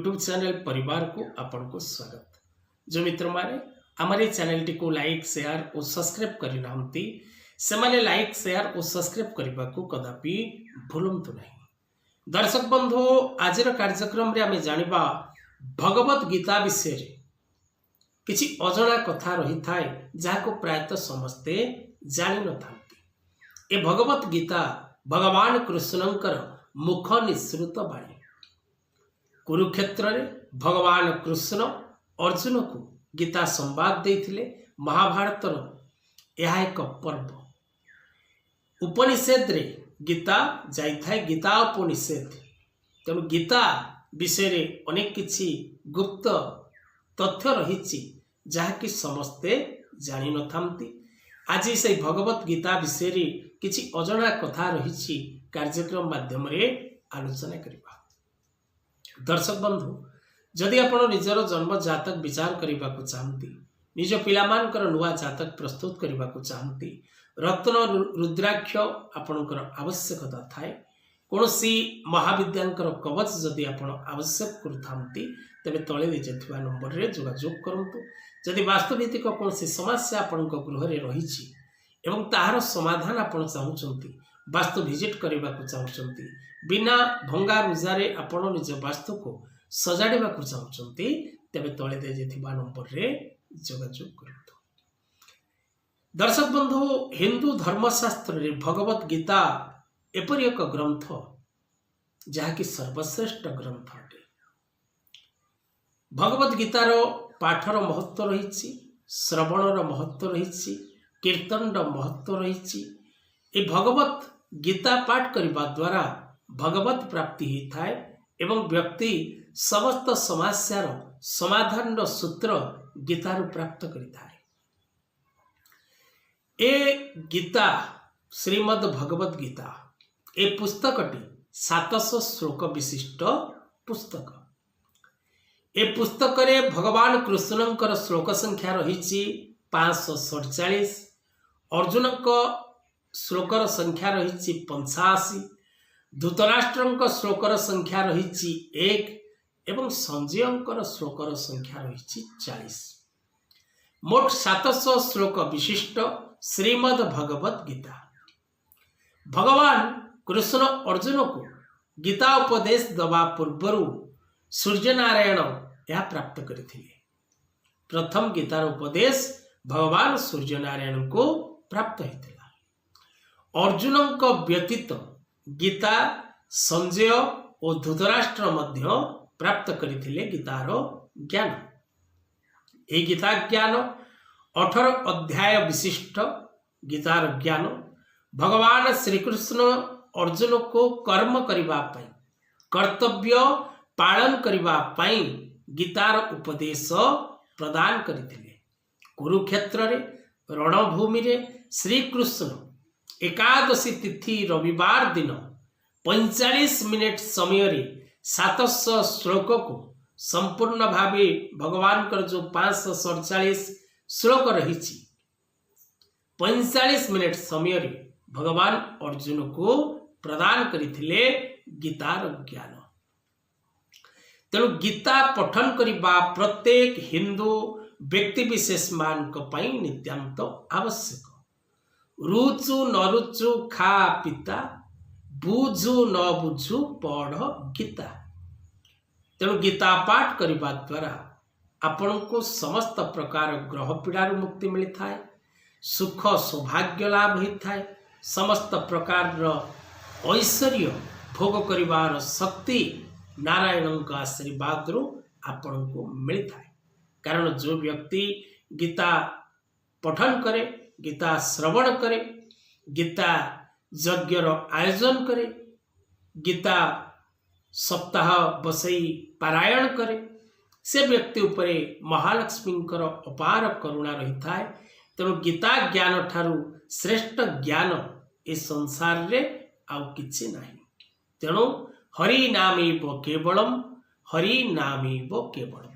YouTube channel परिवार को आपन को स्वागत। जो मित्र माने हमारे चैनल टी को लाइक शेयर और सब्सक्राइब करि नांती से माने लाइक शेयर और सब्सक्राइब करबा को कदापि भूलंतु नहीं। दर्शक बंधु आज कार्यक्रम रे आमे जानिबा भगवत गीता विषय रे किछि अजଣା कथा रही थाए जाको प्रायतः समस्ते जानि न थांती। ए भगवत गीता भगवान कृष्णंकर मुख निसृत बाणी। कुरुक्षेत्र रे भगवान कृष्ण अर्जुन को गीता संवाद देथिले। महाभारत यह एक पर्व। उपनिषद रे गीता जाई थाए गीता उपनिषद। तेणु गीता विषय रे अनेक किछि गुप्त तथ्य रही जहाँकि समस्ते जानी न थांती। आज से भगवत गीता विषय रे किछि अजଣା कथा रही कार्यक्रम माध्यम रे आलोचना करिबा। दर्शक बंधु जदि आपण निजर जन्म जातक विचार करने को चाहती, निज पिलामानकर नुआ जातक प्रस्तुत करने को चाहती, रत्न रुद्राक्ष आपणकर आवश्यकता थाए, कौनसी महाविद्यांकर कवच जदि आपण आवश्यक करथांती तेबे तळे दिथिबा नंबर रे जोगाजोग करंतु। जदि वास्तुभित्तिक कौनसी समस्या आपणक गृह रे रहिछि एवं ताहार समाधान आपण चाहुचंती, वास्तु विजिट करने को चाहते, बिना भंगा रुजारे आपण निज वास्तु को सजाड़ा चाहते तेरे तले दिथिबा नंबर रे जोगाजोग करंतु। दर्शक बंधु हिंदू धर्मशास्त्र रे भगवत गीता एपरि एक ग्रंथ जहाँकि सर्वश्रेष्ठ ग्रंथ अटे। भगवत गीतार पाठर महत्व रही, श्रवणर महत्व रही, कीर्तन महत्व रही। ए भगवत गीता पाठ करने द्वारा भगवत प्राप्ति होता है एवं व्यक्ति समस्त समस्यार समाधान सूत्र गीतारू प्राप्त करता है। ए गीता श्रीमद् भगवत गीता ए पुस्तकटी 700 श्लोक विशिष्ट पुस्तक। ए पुस्तक रे भगवान कृष्णंकर श्लोक संख्या रही 547, अर्जुन को श्लोकर संख्या रही 85, धृतराष्ट्र श्लोकर संख्या रही 1 एवं संजय श्लोकर संख्या रही 40। मोट 700 श्लोक विशिष्ट श्रीमद् भगवत गीता। भगवान कृष्ण अर्जुन को गीता उपदेश दवा पूर्वर सूर्यनारायण यह प्राप्त करते। प्रथम गीतार उपदेश भगवान सूर्यनारायण को प्राप्त होता। अर्जुन को व्यतीत गीता संजय और धृतराष्ट्र मध्य प्राप्त करथिले गीतार ज्ञान। ए गीता ज्ञान 18 अध्याय विशिष्ट गीतार ज्ञान भगवान श्री कृष्ण अर्जुन को कर्म करिबा पई, कर्तव्य पालन करिबा पई गीतार उपदेश प्रदान करथिले। कुरुक्षेत्र रे रणभूमि रे श्री कृष्ण एकादशी तिथि रविवार दिन 45 मिनिट समय 700 श्लोक को संपूर्ण भावे भगवान कर जो 547 श्लोक रही 45 मिनिट समय भगवान अर्जुन को प्रदान करथिले गीतार ज्ञान। तेणु गीता पठन करिबा प्रत्येक हिंदू व्यक्ति विशेष मान पई नित्यांत आवश्यक। रुचु न रुचु खा पिता, बुझु न बुझु पढ़ गीता। तेणु गीता पाठ करने द्वारा आपण को समस्त प्रकार ग्रह पीड़ार मुक्ति मिलता है, सुख सौभाग्य लाभ होता है, समस्त प्रकार ऐश्वर्य भोग करिवार शक्ति नारायण का आशीर्वाद आपण को मिलता है। कारण जो व्यक्ति गीता पठन करे, गीता श्रवण करे, गीता यज्ञर आयोजन करे, गीता सप्ताह बसई पारायण करे, से व्यक्ति उपरे महालक्ष्मींकर अपार करुणा रही है। तेणु गीता ज्ञान ठारू श्रेष्ठ ज्ञान ए संसार रे आउ किछि नाही। तेणु हरि नामेव केवलम, हरि नामेव केवलम।